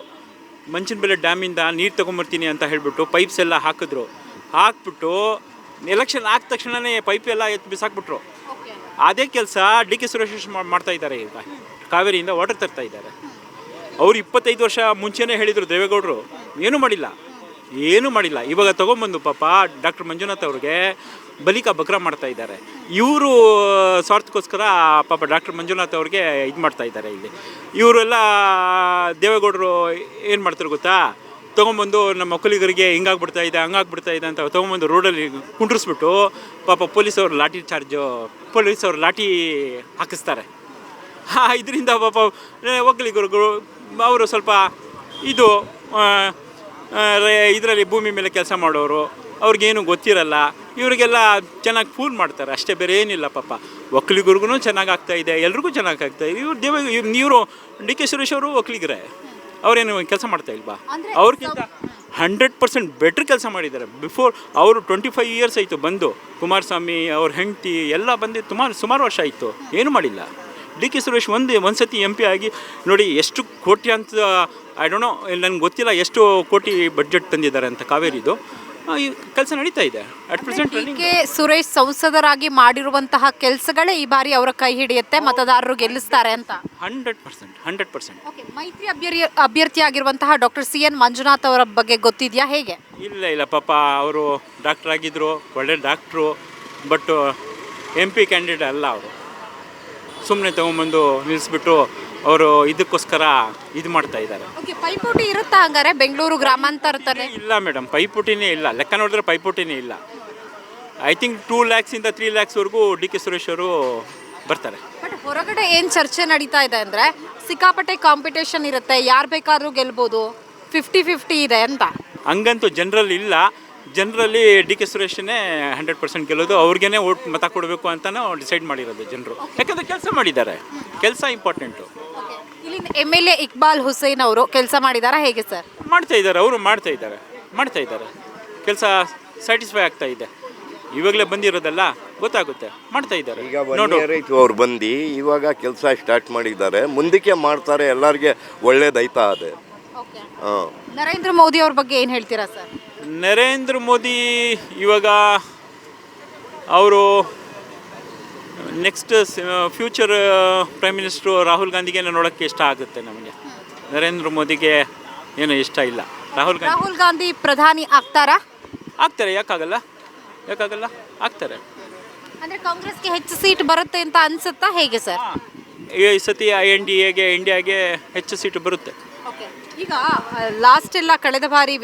ಮಂಚನಬೆಲೆ ಡ್ಯಾಮಿಂದ ನೀರು ತೊಗೊಂಬರ್ತೀನಿ ಅಂತ ಹೇಳಿಬಿಟ್ಟು ಪೈಪ್ಸ್ ಎಲ್ಲ ಹಾಕ್ಬಿಟ್ಟು ಎಲೆಕ್ಷನ್ ಆದ ತಕ್ಷಣವೇ ಪೈಪ್ ಎಲ್ಲ ಎತ್ತು ಬಿಸಾಕ್ಬಿಟ್ರು. ಅದೇ ಕೆಲಸ DK ಸುರೇಶ್ ಮಾಡ್ತಾ ಇದ್ದಾರೆ. ಈಗ ಕಾವೇರಿಯಿಂದ ವಾಟರ್ ತರ್ತಾ ಇದ್ದಾರೆ. ಅವರು 25 ವರ್ಷ ಮುಂಚೆನೇ ಹೇಳಿದರು ದೇವೇಗೌಡರು, ಏನೂ ಮಾಡಿಲ್ಲ. ಇವಾಗ ತೊಗೊಂಬಂದು ಪಾಪ ಡಾಕ್ಟರ್ ಮಂಜುನಾಥ್ ಅವ್ರಿಗೆ ಬಲಿಕಾ ಬಕ್ರಾ ಮಾಡ್ತಾ ಇದ್ದಾರೆ. ಇವರು ಸ್ವಾರ್ಥಕ್ಕೋಸ್ಕರ ಪಾಪ ಡಾಕ್ಟರ್ ಮಂಜುನಾಥ್ ಅವ್ರಿಗೆ ಇದು ಮಾಡ್ತಾ ಇದ್ದಾರೆ. ಇಲ್ಲಿ ಇವರೆಲ್ಲ ದೇವೇಗೌಡರು ಏನು ಮಾಡ್ತಾರೆ ಗೊತ್ತಾ, ತೊಗೊಂಬಂದು ನಮ್ಮ ಒಕ್ಕಲಿಗರಿಗೆ ಹಿಂಗಾಗ್ಬಿಡ್ತಾ ಇದೆ ಹಂಗಾಗ್ಬಿಡ್ತಾ ಇದೆ ಅಂತ ತೊಗೊಂಬಂದು ರೋಡಲ್ಲಿ ಕುಂಡ್ರಿಸ್ಬಿಟ್ಟು ಪಾಪ ಪೊಲೀಸವ್ರು ಲಾಠಿ ಹಾಕಿಸ್ತಾರೆ. ಇದರಿಂದ ಪಾಪ ಒಕ್ಕಲಿಗರು ಅವರು ಸ್ವಲ್ಪ ಇದರಲ್ಲಿ ಭೂಮಿ ಮೇಲೆ ಕೆಲಸ ಮಾಡೋರು, ಅವ್ರಿಗೇನು ಗೊತ್ತಿರಲ್ಲ. ಇವರಿಗೆಲ್ಲ ಚೆನ್ನಾಗಿ ಫೂಲ್ ಮಾಡ್ತಾರೆ ಅಷ್ಟೇ, ಬೇರೆ ಏನಿಲ್ಲ ಪಾಪ. ಒಕ್ಕಲಿಗರಿಗೂ ಚೆನ್ನಾಗಿ ಆಗ್ತಾಯಿದೆ, ಎಲ್ರಿಗೂ ಚೆನ್ನಾಗಿ ಆಗ್ತಾಯಿದೆ. ಇವರು ಡಿ ಕೆ ಸುರೇಶ್ ಅವರು ಒಕ್ಕಲಿಗರೇ, ಅವರೇನು ಕೆಲಸ ಮಾಡ್ತಾ ಇಲ್ವಾ? ಅವ್ರಿಗಿಂತ 100% ಬೆಟ್ರ್ ಕೆಲಸ ಮಾಡಿದ್ದಾರೆ. ಬಿಫೋರ್ ಅವರು 25 ಇಯರ್ಸ್ ಆಯಿತು ಬಂದು, ಕುಮಾರಸ್ವಾಮಿ ಅವ್ರ ಹೆಂಡತಿ ಎಲ್ಲ ಬಂದು ಸುಮಾರು ವರ್ಷ ಆಯಿತು, ಏನು ಮಾಡಿಲ್ಲ. ಡಿ ಕೆ ಸುರೇಶ್ ಒಂದು ಸತಿ MP ಆಗಿ ನೋಡಿ ಎಷ್ಟು ಕೋಟಿ ಅಂತ, ಐ ಡೋಂಟ್ ನೋ, ನನಗೆ ಗೊತ್ತಿಲ್ಲ ಎಷ್ಟು ಕೋಟಿ ಬಡ್ಜೆಟ್ ತಂದಿದ್ದಾರೆ ಅಂತ ಕಾವೇರಿದು. ಈ ಕೆಲಸ ನಡೀತಾ ಇದೆ ಅಟ್ ಪ್ರೆಸೆಂಟ್. ಕೆ ಸುರೇಶ್ ಸಂಸದರಾಗಿ ಮಾಡಿರುವಂತಹ ಕೆಲಸಗಳೇ ಈ ಬಾರಿ ಅವರ ಕೈ ಹಿಡಿಯುತ್ತೆ, ಮತದಾರರು ಗೆಲ್ಲಿಸ್ತಾರೆ ಅಂತ. 100%. ಓಕೆ, ಮೈತ್ರಿ ಅಭ್ಯರ್ಥಿ ಆಗಿರುವಂತಹ ಡಾಕ್ಟರ್ CN ಮಂಜುನಾಥ್ ಅವರ ಬಗ್ಗೆ ಗೊತ್ತಿದೆಯಾ ಹೇಗೆ? ಇಲ್ಲ ಪಾಪ, ಅವರು ಡಾಕ್ಟರ್ ಆಗಿದ್ದರು, ಒಳ್ಳೆ ಡಾಕ್ಟ್ರು, ಬಟ್ MP ಕ್ಯಾಂಡಿಡೇಟ್ ಅಲ್ಲ. ಅವರು ಸುಮ್ಮನೆ ತೊಗೊಂಬಂದು ನಿಲ್ಲಿಸ್ಬಿಟ್ಟು ಅವರು ಇದಕ್ಕೋಸ್ಕರ ಇದು ಮಾಡ್ತಾ ಇದ್ದಾರೆ. ಓಕೆ, ಪೈಪೋಟಿ ಇರುತ್ತಾ ಹಂಗಾರೆ ಬೆಂಗಳೂರು ಗ್ರಾಮಾಂತರದಲ್ಲಿ? ಇಲ್ಲ ಮೇಡಮ್, ಪೈಪೋಟಿನೇ ಇಲ್ಲ. ಲೆಕ್ಕ ನೋಡಿದ್ರೆ ಪೈಪೋಟಿನೇ ಇಲ್ಲ. ಐ ಥಿಂಕ್ 2 lakhsಯಿಂದ 3 lakhsವರೆಗೂ ಡಿ ಕೆ ಸುರೇಶ್ ಅವರು ಬರ್ತಾರೆ. ಬಟ್ ಹೊರಗಡೆ ಏನು ಚರ್ಚೆ ನಡೀತಾ ಇದೆ ಅಂದರೆ ಸಿಕ್ಕಾಪಟ್ಟೆ ಕಾಂಪಿಟೇಷನ್ ಇರುತ್ತೆ, ಯಾರು ಬೇಕಾದ್ರೂ ಗೆಲ್ಬೋದು, 50-50 ಇದೆ ಅಂತ. ಹಂಗಂತೂ ಜನರಲ್ಲಿ ಇಲ್ಲ. ಜನರಲ್ಲಿ ಡಿ ಕೆ ಸುರೇಶನೇ 100% ಗೆಲ್ಲೋದು, ಅವ್ರಿಗೇ ಮತ ಕೊಡಬೇಕು ಅಂತಲೂ ಡಿಸೈಡ್ ಮಾಡಿರೋದು ಜನರು. ಯಾಕಂದರೆ ಕೆಲಸ ಮಾಡಿದ್ದಾರೆ, ಕೆಲಸ ಇಂಪಾರ್ಟೆಂಟು. ಇಲ್ಲಿ MLA ಇಕ್ಬಾಲ್ ಹುಸೇನ್ ಅವರು ಕೆಲಸ ಮಾಡಿದಾರಾ ಹೇಗೆ ಸರ್? ಮಾಡ್ತಾ ಇದ್ದಾರೆ, ಅವರು ಮಾಡ್ತಾ ಇದ್ದಾರೆ. ಕೆಲಸ ಸ್ಯಾಟಿಸ್ಫೈ ಆಗ್ತಾ ಇದೆ. ಇವಾಗಲೇ ಬಂದಿರೋದಲ್ಲ, ಗೊತ್ತಾಗುತ್ತೆ, ಮಾಡ್ತಾ ಇದ್ದಾರೆ. ಈಗ 1 year ಆಯಿತು ಅವ್ರು ಬಂದು, ಇವಾಗ ಕೆಲಸ ಸ್ಟಾರ್ಟ್ ಮಾಡಿದ್ದಾರೆ, ಮುಂದಕ್ಕೆ ಮಾಡ್ತಾರೆ, ಎಲ್ಲರಿಗೆ ಒಳ್ಳೇದಾಯ್ತಾ ಅದೇ. ಹಾಂ, ನರೇಂದ್ರ ಮೋದಿ ಅವ್ರ ಬಗ್ಗೆ ಏನು ಹೇಳ್ತೀರಾ ಸರ್? ನರೇಂದ್ರ ಮೋದಿ ಇವಾಗ ಅವರು next future prime minister Rahul ಗಾಂಧಿಗೆ ನೋಡೋಕ್ಕೆ ಇಷ್ಟ ಆಗುತ್ತೆ ನಮಗೆ. ನರೇಂದ್ರ ಮೋದಿಗೆ ಏನೂ ಇಷ್ಟ ಇಲ್ಲ. ರಾಹುಲ್ ಗಾಂಧಿ ಪ್ರಧಾನಿ ಆಗ್ತಾರಾ? ಆಗ್ತಾರೆ, ಯಾಕಾಗಲ್ಲ, ಆಗ್ತಾರೆ. ಅಂದರೆ ಕಾಂಗ್ರೆಸ್ಗೆ ಹೆಚ್ಚು ಸೀಟ್ ಬರುತ್ತೆ ಅಂತ ಅನ್ಸುತ್ತಾ ಹೇಗೆ ಸರ್? ಈ ಸತಿ ಇಂಡಿಯಾಗೆ ಹೆಚ್ಚು ಸೀಟು ಬರುತ್ತೆ. ಓಕೆ, ಈಗ ಲಾಸ್ಟ್ ಎಲ್ಲ ಕಳೆದ ಬಾರಿ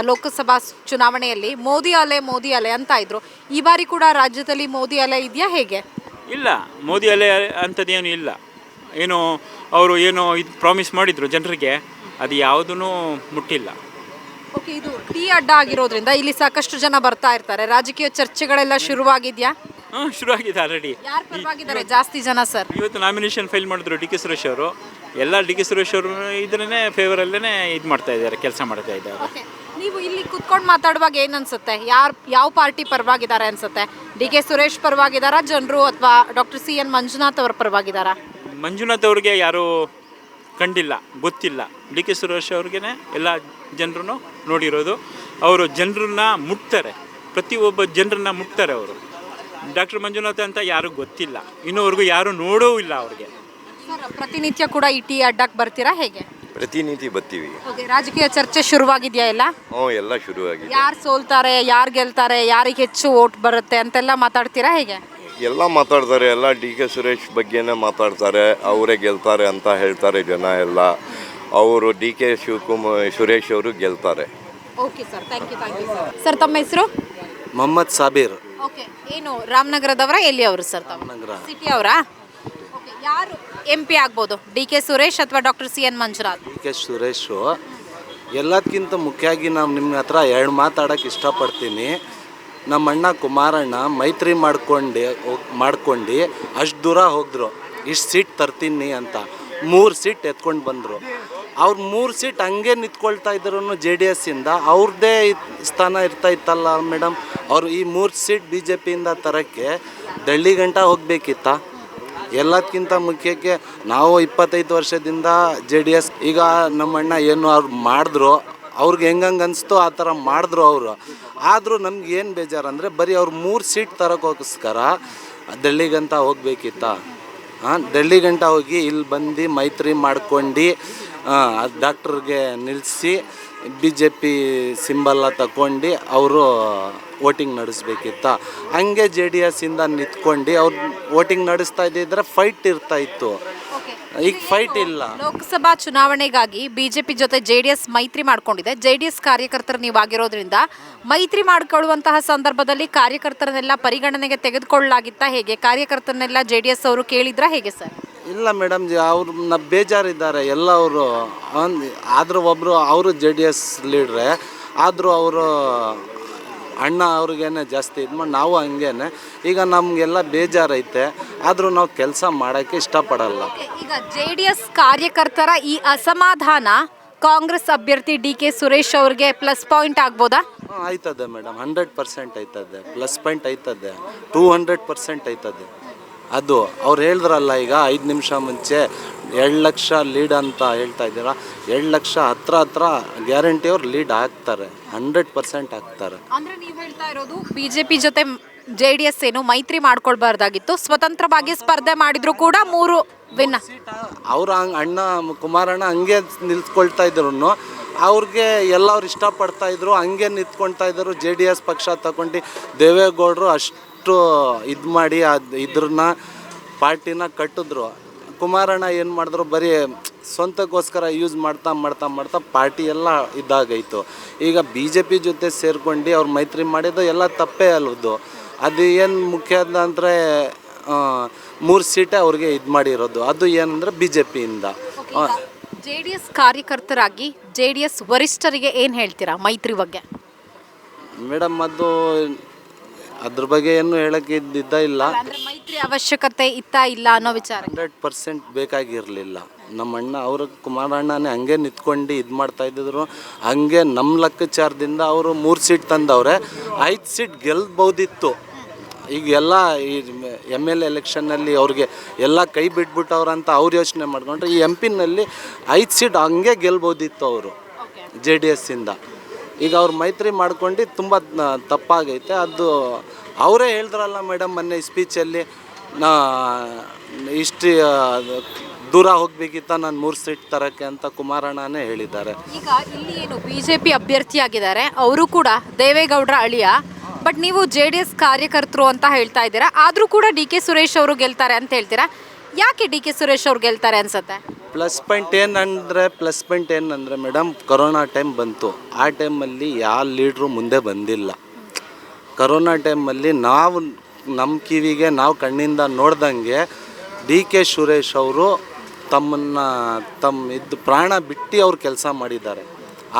ಲೋಕಸಭಾ ಚುನಾವಣೆಯಲ್ಲಿ ಮೋದಿ ಅಲೆ ಅಂತ ಇದ್ರು. ಈ ಬಾರಿ ಕೂಡ ರಾಜ್ಯದಲ್ಲಿ ಮೋದಿ ಅಲೆ ಇದೆಯಾ ಹೇಗೆ? ಇಲ್ಲ, ಮೋದಿ ಅಲೆ ಅಂಥದ್ದೇನು ಇಲ್ಲ. ಏನು ಅವರು ಇದು ಪ್ರಾಮಿಸ್ ಮಾಡಿದರು ಜನರಿಗೆ, ಅದು ಯಾವುದೂ ಮುಟ್ಟಿಲ್ಲ. ಓಕೆ, ಇದು ಟೀ ಅಡ್ಡ ಆಗಿರೋದ್ರಿಂದ ಇಲ್ಲಿ ಸಾಕಷ್ಟು ಜನ ಬರ್ತಾ ಇರ್ತಾರೆ. ರಾಜಕೀಯ ಚರ್ಚೆಗಳೆಲ್ಲ ಶುರುವಾಗಿದೆಯಾ? ಶುರುವಾಗಿದೆ ಆಲ್ರೆಡಿ. ಯಾರು ಪರವಾಗಿದ್ದಾರೆ ಜಾಸ್ತಿ ಜನ ಸರ್? ಇವತ್ತು ನಾಮಿನೇಷನ್ ಫೈಲ್ ಮಾಡಿದ್ರು ಡಿ ಕೆ ಸುರೇಶ್ ಅವರು. ಎಲ್ಲ ಡಿ ಕೆ ಸುರೇಶ್ ಅವರು ಇದನ್ನೇ ಫೇವರಲ್ಲೇ ಇದು ಮಾಡ್ತಾ ಇದ್ದಾರೆ, ಕೆಲಸ ಮಾಡ್ತಾ ಇದ್ದಾರೆ. ಓಕೆ, ನೀವು ಇಲ್ಲಿ ಕುತ್ಕೊಂಡು ಮಾತಾಡುವಾಗ ಏನು ಅನ್ಸುತ್ತೆ? ಯಾವ ಪಾರ್ಟಿ ಪರವಾಗಿದ್ದಾರೆ ಅನ್ಸುತ್ತೆ? ಡಿ ಕೆ ಸುರೇಶ್ ಪರವಾಗಿದ್ದಾರಾ ಜನರು, ಅಥವಾ ಡಾಕ್ಟರ್ CN ಮಂಜುನಾಥ್ ಅವರ ಪರವಾಗಿದ್ದಾರಾ? ಮಂಜುನಾಥ್ ಅವ್ರಿಗೆ ಯಾರೂ ಕಂಡಿಲ್ಲ, ಗೊತ್ತಿಲ್ಲ. ಡಿ ಕೆ ಸುರೇಶ್ ಅವ್ರಿಗೇ ಎಲ್ಲ ಜನರು ನೋಡಿರೋದು. ಅವರು ಜನರನ್ನ ಮುಟ್ತಾರೆ, ಪ್ರತಿಯೊಬ್ಬ ಜನರನ್ನ ಮುಟ್ತಾರೆ ಅವರು. ಡಾಕ್ಟರ್ ಮಂಜುನಾಥ್ ಅಂತ ಯಾರೂ ಗೊತ್ತಿಲ್ಲ, ಇನ್ನೂವರೆಗೂ ಯಾರೂ ನೋಡೂ ಇಲ್ಲ ಅವ್ರಿಗೆ. ಸರ್, ಪ್ರತಿನಿತ್ಯ ಕೂಡ ಈ ಟೀ ಅಡ್ಡಕ್ಕೆ ಬರ್ತೀರಾ ಹೇಗೆ? ಪ್ರತಿನಿಧಿ ಬರ್ತೀವಿ. ಓಕೆ, ರಾಜಕೀಯ ಚರ್ಚೆ ಶುರುವಾಗಿದೆಯಾ ಎಲ್ಲ? ಎಲ್ಲ ಶುರುವಾಗಿದೆ. ಯಾರು ಸೋಲ್ತಾರೆ, ಯಾರು ಗೆಲ್ತಾರೆ, ಯಾರಿಗೆ ಹೆಚ್ಚು ಓಟ್ ಬರುತ್ತೆ ಅಂತೆಲ್ಲ ಮಾತಾಡ್ತೀರಾ ಹೇಗೆ? ಎಲ್ಲ ಮಾತಾಡ್ತಾರೆ, ಎಲ್ಲ ಡಿ ಕೆ ಸುರೇಶ್ ಬಗ್ಗೆನೇ ಮಾತಾಡ್ತಾರೆ, ಅವರೇ ಗೆಲ್ತಾರೆ ಅಂತ ಹೇಳ್ತಾರೆ ಜನ ಎಲ್ಲ. ಅವರು ಡಿ ಕೆ ಸುರೇಶ್ ಅವರು ಗೆಲ್ತಾರೆ. Okay sir, thank you sir. Sir, ತಮ್ಮ ಹೆಸರು? ಮೊಹಮ್ಮದ್ ಸಾಬೀರ್. ಓಕೆ, ಏನು ರಾಮನಗರದವರ, ಎಲ್ಲಿ ಅವರು ಸರ್? ರಾಮನಗರ ಸಿಟಿ ಅವರಾ? ಓಕೆ, ಯಾರು MP ಆಗ್ಬೋದು, ಡಿ ಕೆ ಸುರೇಶ್ ಅಥವಾ doctor CN Manjunath? D K Suresh. ಎಲ್ಲದಕ್ಕಿಂತ ಮುಖ್ಯವಾಗಿ ನಾವು ನಿಮ್ಮ ಹತ್ರ 2 ಮಾತಾಡೋಕ್ಕೆ ಇಷ್ಟಪಡ್ತೀನಿ. ನಮ್ಮ ಅಣ್ಣ ಕುಮಾರಣ್ಣ ಮೈತ್ರಿ ಮಾಡ್ಕೊಂಡು ಅಷ್ಟು ದೂರ ಹೋಗಿದ್ರು, ಇಷ್ಟು ಸೀಟ್ ತರ್ತೀನಿ ಅಂತ. 3 ಸೀಟ್ ಎತ್ಕೊಂಡು ಬಂದರು. ಅವ್ರು 3 ಸೀಟ್ ಹಂಗೆ ನಿಂತ್ಕೊಳ್ತಾ ಇದ್ರು JDS ಇಂದ. ಅವ್ರದ್ದೇ ಸ್ಥಾನ ಇತ್ತಲ್ಲ ಮೇಡಮ್. ಅವರು ಈ 3 ಸೀಟ್ BJPಯಿಂದ ತರೋಕ್ಕೆ ದಳ್ಳಿ ಗಂಟ ಹೋಗಬೇಕಿತ್ತ. ಎಲ್ಲದಕ್ಕಿಂತ ಮುಖ್ಯಕ್ಕೆ ನಾವು 25 ವರ್ಷದಿಂದ JDS. ಈಗ ನಮ್ಮಣ್ಣ ಏನು ಅವ್ರು ಮಾಡಿದ್ರು, ಅವ್ರಿಗೆ ಹೆಂಗಂಗೆ ಅನಿಸ್ತೋ ಆ ಥರ ಮಾಡಿದ್ರು ಅವರು. ಆದರೂ ನಮ್ಗೆ ಏನು ಬೇಜಾರಂದರೆ ಬರೀ ಅವ್ರು 3 ಸೀಟ್ ತರೋಕ್ಕೋಸ್ಕರ ದಳ್ಳಿ ಗಂಟ ಹೋಗಬೇಕಿತ್ತ. ದಳ್ಳಿ ಗಂಟ ಹೋಗಿ ಇಲ್ಲಿ ಬಂದು ಮೈತ್ರಿ ಮಾಡ್ಕೊಂಡು ಡಾಕ್ಟ್ರಿಗೆ ನಿಲ್ಲಿಸಿ BJP ಸಿಂಬಲ್ಲ ತಗೊಂಡು ಅವರು ವೋಟಿಂಗ್ ನಡೆಸ್ಬೇಕಿತ್ತ. ಹಂಗೆ JDS ಇಂದ ನಿಂತ್ಕೊಂಡು ಅವ್ರು ವೋಟಿಂಗ್ ನಡೆಸ್ತಾ ಇದ್ದಿದ್ರೆ ಫೈಟ್ ಇರ್ತಾಯಿತ್ತು. ಈಗ ಫೈಟ್ ಇಲ್ಲ. ಲೋಕಸಭಾ ಚುನಾವಣೆಗಾಗಿ BJP ಜೊತೆ JDS ಮೈತ್ರಿ ಮಾಡ್ಕೊಂಡಿದೆ. JDS ಕಾರ್ಯಕರ್ತರು ನೀವಾಗಿರೋದ್ರಿಂದ ಮೈತ್ರಿ ಮಾಡ್ಕೊಳ್ಳುವಂತಹ ಸಂದರ್ಭದಲ್ಲಿ ಕಾರ್ಯಕರ್ತರನ್ನೆಲ್ಲ ಪರಿಗಣನೆಗೆ ತೆಗೆದುಕೊಳ್ಳಲಾಗಿತ್ತಾ ಹೇಗೆ? ಕಾರ್ಯಕರ್ತರನ್ನೆಲ್ಲ JDS ಅವರು ಕೇಳಿದ್ರಾ ಹೇಗೆ ಸರ್? ಇಲ್ಲ ಮೇಡಮ್, ಅವರು ಬೇಜಾರಿದ್ದಾರೆ ಎಲ್ಲ ಅವರು. ಆದರೂ ಒಬ್ಬರು ಅವರು JDS ಲೀಡ್ರೆ, ಆದರೂ ಅವರು ಅಣ್ಣ ಅವ್ರಿಗೇನೆ ಜಾಸ್ತಿ ಇದು ಮಾಡಿ ನಾವು ಹಂಗೇನೆ ಈಗ ನಮಗೆಲ್ಲ ಬೇಜಾರೈತೆ ಆದರೂ ನಾವು ಕೆಲಸ ಮಾಡೋಕ್ಕೆ ಇಷ್ಟಪಡಲ್ಲ. ಈಗ JDS ಕಾರ್ಯಕರ್ತರ ಈ ಅಸಮಾಧಾನ ಕಾಂಗ್ರೆಸ್ ಅಭ್ಯರ್ಥಿ DK ಸುರೇಶ್ ಅವ್ರಿಗೆ ಪ್ಲಸ್ ಪಾಯಿಂಟ್ ಆಗ್ಬೋದಾ? ಆಯ್ತದೆ ಮೇಡಮ್, 100% ಆಯ್ತದೆ, ಪ್ಲಸ್ ಪಾಯಿಂಟ್ ಆಯ್ತದೆ, 200% ಆಯ್ತದೆ. ಅದು ಅವ್ರು ಹೇಳಿದ್ರಲ್ಲ ಈಗ 5 ನಿಮಿಷ ಮುಂಚೆ 2 ಲಕ್ಷ ಲೀಡ್ ಅಂತ ಹೇಳ್ತಾ ಇದ್ದೀರಾ, 2 ಲಕ್ಷ ಹತ್ರ ಗ್ಯಾರಂಟಿ ಅವ್ರು ಲೀಡ್ ಆಗ್ತಾರೆ, 100% ಆಗ್ತಾರೆ. ಅಂದ್ರೆ ನೀವು ಹೇಳ್ತಾ ಇರೋದು BJP ಜೊತೆ JDS ಏನು ಮೈತ್ರಿ ಮಾಡ್ಕೊಳ್ಬಾರ್ದಾಗಿತ್ತು, ಸ್ವತಂತ್ರವಾಗಿ ಸ್ಪರ್ಧೆ ಮಾಡಿದ್ರು ಕೂಡ 3 ವಿನ್. ಅವ್ರ ಅಣ್ಣ ಕುಮಾರಣ್ಣ ಹಂಗೆ ನಿಲ್ಸ್ಕೊಳ್ತಾ ಇದ್ರು, ಅವ್ರಿಗೆ ಎಲ್ಲವ್ರು ಇಷ್ಟಪಡ್ತಾ ಇದ್ರು, ಹಂಗೆ ನಿಂತ್ಕೊಳ್ತಾ ಇದ್ರು. JDS ಪಕ್ಷ ತಗೊಂಡು ದೇವೇಗೌಡರು ಅಷ್ಟು ಇದು ಮಾಡಿ ಇದ್ರನ್ನ ಪಾರ್ಟಿನ ಕಟ್ಟಿದ್ರು. ಕುಮಾರಣ್ಣ ಏನು ಮಾಡಿದ್ರು, ಬರೀ ಸ್ವಂತಕ್ಕೋಸ್ಕರ ಯೂಸ್ ಮಾಡ್ತಾ ಪಾರ್ಟಿ ಎಲ್ಲ ಇದಾಗೈತು. ಈಗ BJP ಜೊತೆ ಸೇರ್ಕೊಂಡು ಅವ್ರು ಮೈತ್ರಿ ಮಾಡಿದ್ದು ಎಲ್ಲ ತಪ್ಪೇ ಅಲ್ವದು. ಅದು ಏನು ಮುಖ್ಯ ಅಂದರೆ 3 ಸೀಟೇ ಅವ್ರಿಗೆ ಇದು ಮಾಡಿರೋದು, ಅದು ಏನಂದರೆ BJPಯಿಂದ. JDS ಕಾರ್ಯಕರ್ತರಾಗಿ JDS ವರಿಷ್ಠರಿಗೆ ಏನು ಹೇಳ್ತೀರಾ ಮೈತ್ರಿ ಬಗ್ಗೆ? ಮೇಡಮ್ ಅದು ಅದ್ರ ಬಗ್ಗೆ ಏನು ಹೇಳೋಕ್ಕೆ ಇದ್ದಿದ್ದ ಇಲ್ಲ. ಅಂದ್ರೆ ಮೈತ್ರಿ ಅವಶ್ಯಕತೆ ಇತ್ತಾ ಇಲ್ಲ ಅನ್ನೋ ವಿಚಾರ 100% ಬೇಕಾಗಿರಲಿಲ್ಲ. ನಮ್ಮ ಅಣ್ಣ ಅವರು ಕುಮಾರಣ್ಣನೇ ಹಂಗೆ ನಿಂತ್ಕೊಂಡು ಇದು ಮಾಡ್ತಾ ಇದ್ದಿದ್ರು. ಹಂಗೆ ನಮ್ಮ ಲೆಕ್ಕಾಚಾರದಿಂದ ಅವರು 3 ಸೀಟ್ ತಂದವ್ರೆ, 5 ಸೀಟ್ ಗೆಲ್ಬೋದಿತ್ತು. ಈಗ ಎಲ್ಲ ಈ MLA ಎಲೆಕ್ಷನ್ನಲ್ಲಿ ಅವ್ರಿಗೆ ಎಲ್ಲ ಕೈ ಬಿಟ್ಬಿಟ್ಟವ್ರಂತ ಅವ್ರು ಯೋಚನೆ ಮಾಡ್ಕೊಂಡ್ರೆ ಈ MP ನಲ್ಲಿ 5 ಸೀಟ್ ಹಂಗೆ ಗೆಲ್ಬೋದಿತ್ತು ಅವರು JDSಯಿಂದ. ಈಗ ಅವ್ರು ಮೈತ್ರಿ ಮಾಡ್ಕೊಂಡು ತುಂಬ ತಪ್ಪಾಗೈತೆ. ಅದು ಅವರೇ ಹೇಳಿದ್ರಲ್ಲ ಮೇಡಮ್ ಮೊನ್ನೆ ಸ್ಪೀಚಲ್ಲಿ, ಇಷ್ಟು ದೂರ ಹೋಗ್ಬೇಕಿತ್ತ ನಾನು 3 ಸೀಟ್ ತರಕ್ಕೆ ಅಂತ ಕುಮಾರಣ್ಣನೇ ಹೇಳಿದ್ದಾರೆ. ಈಗ ಇಲ್ಲಿ ಏನು BJP ಅಭ್ಯರ್ಥಿಯಾಗಿದ್ದಾರೆ, ಅವರು ಕೂಡ ದೇವೇಗೌಡರ ಅಳಿಯ, ಬಟ್ ನೀವು JDS ಕಾರ್ಯಕರ್ತರು ಅಂತ ಹೇಳ್ತಾ ಇದ್ದೀರಾ, ಆದರೂ ಕೂಡ DK ಸುರೇಶ್ ಅವರು ಗೆಲ್ತಾರೆ ಅಂತ ಹೇಳ್ತೀರಾ. ಯಾಕೆ DK ಸುರೇಶ್ ಅವ್ರು ಗೆಲ್ತಾರೆ ಅನ್ಸುತ್ತೆ? ಪ್ಲಸ್ ಪಾಯಿಂಟ್ ಏನಂದರೆ ಮೇಡಮ್, ಕೊರೋನಾ ಟೈಮ್ ಬಂತು. ಆ ಟೈಮಲ್ಲಿ ಯಾವ ಲೀಡ್ರು ಮುಂದೆ ಬಂದಿಲ್ಲ. ಕೊರೋನಾ ಟೈಮಲ್ಲಿ ನಾವು ನಮ್ಮ ಕಿವಿಗೆ ನಾವು ಕಣ್ಣಿಂದ ನೋಡ್ದಂಗೆ DK ಸುರೇಶ್ ಅವರು ತಮ್ಮ ಪ್ರಾಣ ಬಿಟ್ಟು ಅವ್ರು ಕೆಲಸ ಮಾಡಿದ್ದಾರೆ.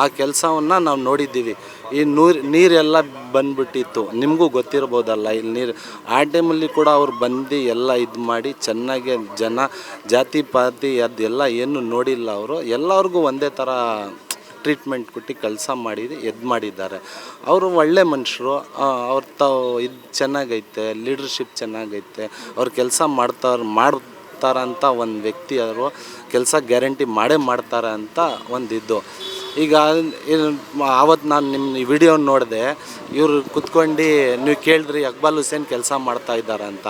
ಆ ಕೆಲಸವನ್ನು ನಾವು ನೋಡಿದ್ದೀವಿ. ಈ ನೀರೆಲ್ಲ ಬಂದ್ಬಿಟ್ಟಿತ್ತು, ನಿಮಗೂ ಗೊತ್ತಿರ್ಬೋದಲ್ಲ ಇಲ್ಲಿ ನೀರು. ಆ ಟೈಮಲ್ಲಿ ಕೂಡ ಅವ್ರು ಬಂದು ಎಲ್ಲ ಇದು ಮಾಡಿ ಚೆನ್ನಾಗಿ ಜಾತಿ ಪಾತಿ ಅದೆಲ್ಲ ಏನು ನೋಡಿಲ್ಲ. ಅವರು ಎಲ್ಲರಿಗೂ ಒಂದೇ ಥರ ಟ್ರೀಟ್ಮೆಂಟ್ ಕೊಟ್ಟು ಕೆಲಸ ಮಾಡಿ ಮಾಡಿದ್ದಾರೆ. ಅವರು ಒಳ್ಳೆ ಮನುಷ್ಯರು. ಅವ್ರ ಇದು ಚೆನ್ನಾಗೈತೆ, ಲೀಡರ್ಶಿಪ್ ಚೆನ್ನಾಗೈತೆ, ಅವ್ರು ಕೆಲಸ ಮಾಡ್ತಾರಂತ ಒಂದು ವ್ಯಕ್ತಿ. ಅವರು ಕೆಲಸ ಗ್ಯಾರಂಟಿ ಮಾಡ್ತಾರೆ ಅಂತ ಒಂದಿದ್ದು. ಈಗ ಆವತ್ತು ನಾನು ನಿಮ್ಮ ವಿಡಿಯೋ ನೋಡಿದೆ, ಇವರು ಕುತ್ಕೊಂಡು ನೀವು ಕೇಳಿದ್ರಿ ಅಕ್ಬಾಲ್ ಹುಸೇನ್ ಕೆಲಸ ಮಾಡ್ತಾ ಇದ್ದಾರೆ ಅಂತ.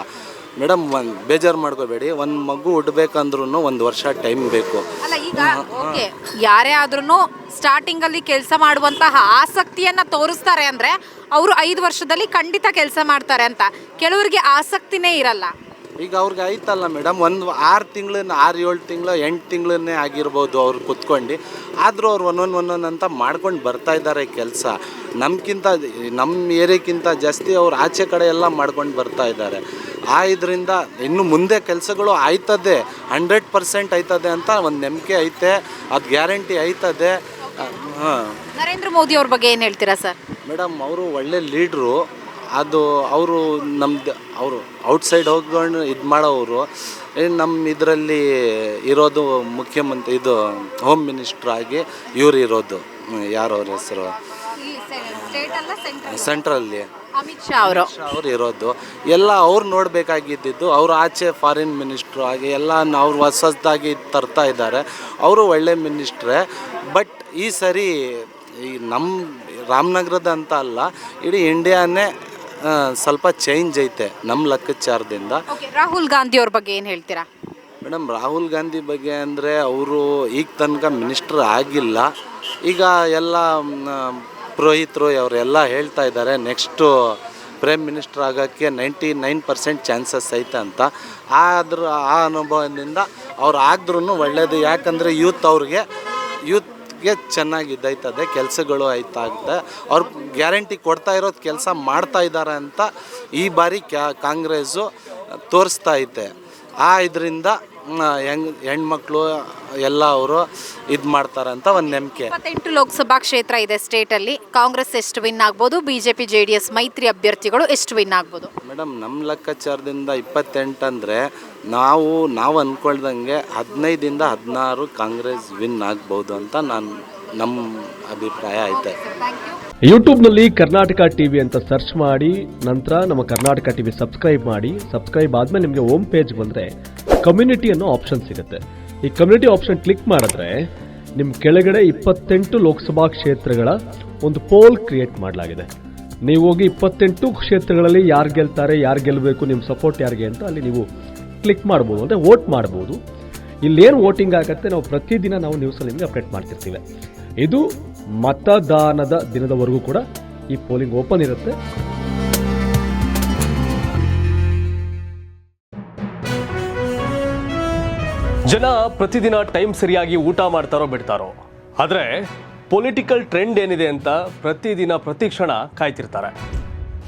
ಮೇಡಮ್ ಬೇಜಾರು ಮಾಡ್ಕೋಬೇಡಿ, ಒಂದು ಮಗು ಹುಡ್ಬೇಕಂದ್ರೂ 1 ವರ್ಷ ಟೈಮ್ ಬೇಕು. ಅಲ್ಲ ಈಗ ಓಕೆ, ಯಾರೇ ಆದ್ರೂ ಸ್ಟಾರ್ಟಿಂಗಲ್ಲಿ ಕೆಲಸ ಮಾಡುವಂತಹ ಆಸಕ್ತಿಯನ್ನು ತೋರಿಸ್ತಾರೆ ಅಂದರೆ ಅವರು 5 ವರ್ಷದಲ್ಲಿ ಖಂಡಿತ ಕೆಲಸ ಮಾಡ್ತಾರೆ ಅಂತ. ಕೆಲವರಿಗೆ ಆಸಕ್ತಿನೇ ಇರಲ್ಲ. ಈಗ ಅವ್ರಿಗೆ ಆಯ್ತಲ್ಲ ಮೇಡಮ್, 6 ತಿಂಗಳು 6-7 ತಿಂಗಳು 8 ತಿಂಗಳನ್ನೇ ಆಗಿರ್ಬೋದು ಅವ್ರು ಕುತ್ಕೊಂಡು. ಆದರೂ ಅವ್ರು ಒಂದೊಂದು ಅಂತ ಮಾಡ್ಕೊಂಡು ಬರ್ತಾ ಇದ್ದಾರೆ ಕೆಲಸ. ನಮ್ಮ ಏರಿಯಾಕ್ಕಿಂತ ಜಾಸ್ತಿ ಅವ್ರು ಆಚೆ ಕಡೆ ಎಲ್ಲ ಮಾಡ್ಕೊಂಡು ಬರ್ತಾ ಇದ್ದಾರೆ. ಇದರಿಂದ ಇನ್ನು ಮುಂದೆ ಕೆಲಸಗಳು ಆಯ್ತದೆ, 100% ಆಯ್ತದೆ ಅಂತ ಒಂದು ನಂಬಿಕೆ ಐತೆ, ಅದು ಗ್ಯಾರಂಟಿ ಆಯ್ತದೆ. ನರೇಂದ್ರ ಮೋದಿ ಅವ್ರ ಬಗ್ಗೆ ಏನು ಹೇಳ್ತೀರಾ ಸರ್? ಮೇಡಮ್ ಅವರು ಒಳ್ಳೆ ಲೀಡ್ರು. ಅದು ಅವರು ಅವರು ಔಟ್ಸೈಡ್ ಹೋಗ್ಕೊಂಡು ಇದು ಮಾಡೋರು. ನಮ್ಮ ಇದರಲ್ಲಿ ಇರೋದು ಮುಖ್ಯಮಂತ್ರಿ, ಇದು ಹೋಮ್ ಮಿನಿಸ್ಟ್ರಾಗಿ ಇವ್ರು ಇರೋದು, ಯಾರು ಅವ್ರ ಹೆಸರು, ಸೆಂಟ್ರಲ್ಲಿ ಅಮಿತ್ ಶಾ ಅವರು ಇರೋದು. ಎಲ್ಲ ಅವ್ರು ನೋಡಬೇಕಾಗಿದ್ದು. ಅವರು ಆಚೆ ಫಾರಿನ್ ಮಿನಿಸ್ಟ್ರು ಆಗಿ ಎಲ್ಲ ಅವ್ರು ಹೊಸದಾಗಿ ತರ್ತಾ ಇದ್ದಾರೆ. ಅವರು ಒಳ್ಳೆ ಮಿನಿಸ್ಟ್ರೇ. ಬಟ್ ಈ ಸರಿ ಈ ನಮ್ಮ ರಾಮನಗರದ ಅಂತ ಅಲ್ಲ, ಇಡೀ ಇಂಡಿಯಾನೇ ಸ್ವಲ್ಪ ಚೇಂಜ್ ಐತೆ ನಮ್ಮ ಲೆಕ್ಕಾಚಾರದಿಂದ. ರಾಹುಲ್ ಗಾಂಧಿ ಅವ್ರ ಬಗ್ಗೆ ಏನು ಹೇಳ್ತೀರಾ? ಮೇಡಮ್ ರಾಹುಲ್ ಗಾಂಧಿ ಬಗ್ಗೆ ಅಂದರೆ ಅವರು ಈಗ ತನಕ ಮಿನಿಸ್ಟರ್ ಆಗಿಲ್ಲ. ಈಗ ಎಲ್ಲ ಪುರೋಹಿತರು ಅವರೆಲ್ಲ ಹೇಳ್ತಾ ಇದ್ದಾರೆ ನೆಕ್ಸ್ಟು ಪ್ರೈಮ್ ಮಿನಿಸ್ಟರ್ ಆಗೋಕ್ಕೆ 99% ಚಾನ್ಸಸ್ ಐತೆ ಅಂತ. ಆ ಅನುಭವದಿಂದ ಅವ್ರು ಆಗಿದ್ರೂ ಒಳ್ಳೆಯದು. ಯಾಕಂದರೆ ಯೂತ್ಗೆ ಚೆನ್ನಾಗಿದ್ದೈತದೆ, ಕೆಲಸಗಳು ಆಯ್ತಾಗುತ್ತೆ. ಅವ್ರು ಗ್ಯಾರಂಟಿ ಕೊಡ್ತಾ ಇರೋದು ಕೆಲಸ ಮಾಡ್ತಾ ಇದ್ದಾರೆ ಅಂತ ಈ ಬಾರಿ ಕಾಂಗ್ರೆಸ್ಸು ತೋರಿಸ್ತಾ ಐತೆ. ಇದರಿಂದ ಹೆಣ್ಮಕ್ಳು ಎಲ್ಲ ಅವರು ಇದು ಮಾಡ್ತಾರೆ ಅಂತ ಒಂದು ನಂಬಿಕೆ. 28 ಲೋಕಸಭಾ ಕ್ಷೇತ್ರ ಇದೆ ಸ್ಟೇಟಲ್ಲಿ. ಕಾಂಗ್ರೆಸ್ ಎಷ್ಟು ವಿನ್ ಆಗ್ಬೋದು, BJP JDS ಮೈತ್ರಿ ಅಭ್ಯರ್ಥಿಗಳು ಎಷ್ಟು ವಿನ್ ಆಗ್ಬೋದು? ಮೇಡಮ್, ನಮ್ಮ ಲೆಕ್ಕಾಚಾರದಿಂದ 28 ಅಂದರೆ ನಾವು ಅಂದ್ಕೊಳ್ದಂಗೆ 15 ಇಂದ 16 ಕಾಂಗ್ರೆಸ್ ವಿನ್ ಆಗ್ಬೋದು ಅಂತ ನಮ್ಮ ಅಭಿಪ್ರಾಯ ಐತೆ. ಯೂಟ್ಯೂಬ್ನಲ್ಲಿ ಕರ್ನಾಟಕ ಟಿವಿ ಅಂತ ಸರ್ಚ್ ಮಾಡಿ, ನಂತರ ನಮ್ಮ ಕರ್ನಾಟಕ ಟಿವಿ ಸಬ್ಸ್ಕ್ರೈಬ್ ಮಾಡಿ. ಸಬ್ಸ್ಕ್ರೈಬ್ ಆದಮೇಲೆ ನಿಮಗೆ ಹೋಮ್ ಪೇಜ್ ಬಂದರೆ ಕಮ್ಯುನಿಟಿ ಅನ್ನೋ ಆಪ್ಷನ್ ಸಿಗುತ್ತೆ. ಈ ಕಮ್ಯುನಿಟಿ ಆಪ್ಷನ್ ಕ್ಲಿಕ್ ಮಾಡಿದ್ರೆ ನಿಮ್ಮ ಕೆಳಗಡೆ 28 ಲೋಕಸಭಾ ಕ್ಷೇತ್ರಗಳ ಒಂದು ಪೋಲ್ ಕ್ರಿಯೇಟ್ ಮಾಡಲಾಗಿದೆ. ನೀವು ಹೋಗಿ 28 ಕ್ಷೇತ್ರಗಳಲ್ಲಿ ಯಾರು ಗೆಲ್ತಾರೆ, ಯಾರು ಗೆಲ್ಲಬೇಕು, ನಿಮ್ಮ ಸಪೋರ್ಟ್ ಯಾರಿಗೆ ಅಂತ ಅಲ್ಲಿ ನೀವು ಕ್ಲಿಕ್ ಮಾಡ್ಬೋದು, ಅಂದರೆ ವೋಟ್ ಮಾಡ್ಬೋದು. ಇಲ್ಲೇನು ವೋಟಿಂಗ್ ಆಗುತ್ತೆ ನಾವು ಪ್ರತಿದಿನ ನಾವು ನ್ಯೂಸಲ್ಲಿ ನಿಮಗೆ ಅಪ್ಡೇಟ್ ಮಾಡ್ತಿರ್ತೀವಿ. ಇದು ಮತದಾನದ ದಿನದವರೆಗೂ ಕೂಡ ಈ ಪೋಲಿಂಗ್ ಓಪನ್ ಇರುತ್ತೆ. ಜನ ಪ್ರತಿದಿನ ಟೈಮ್ ಸರಿಯಾಗಿ ಊಟ ಮಾಡ್ತಾರೋ ಬಿಡ್ತಾರೋ, ಆದರೆ ಪೊಲಿಟಿಕಲ್ ಟ್ರೆಂಡ್ ಏನಿದೆ ಅಂತ ಪ್ರತಿದಿನ ಪ್ರತಿ ಕ್ಷಣ ಕಾಯ್ತಿರ್ತಾರೆ.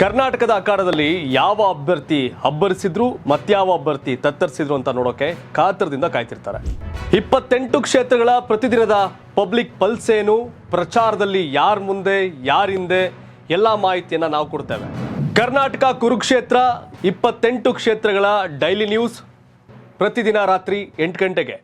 ಕರ್ನಾಟಕದ ಅಖಾಡದಲ್ಲಿ ಯಾವ ಅಭ್ಯರ್ಥಿ ಅಬ್ಬರಿಸಿದ್ರು ಮತ್ಯಾವ ಅಭ್ಯರ್ಥಿ ತತ್ತರಿಸಿದ್ರು ಅಂತ ನೋಡೋಕೆ ಕಾತರದಿಂದ ಕಾಯ್ತಿರ್ತಾರೆ. 28 ಕ್ಷೇತ್ರಗಳ ಪ್ರತಿದಿನದ ಪಬ್ಲಿಕ್ ಪಲ್ಸ್ ಏನು, ಪ್ರಚಾರದಲ್ಲಿ ಯಾರ ಮುಂದೆ ಯಾರ ಹಿಂದೆ ಎಲ್ಲ ಮಾಹಿತಿಯನ್ನು ನಾವು ಕೊಡ್ತೇವೆ. ಕರ್ನಾಟಕ ಕುರುಕ್ಷೇತ್ರ 28 ಕ್ಷೇತ್ರಗಳ ಡೈಲಿ ನ್ಯೂಸ್ ಪ್ರತಿದಿನ ರಾತ್ರಿ 8 ಗಂಟೆಗೆ.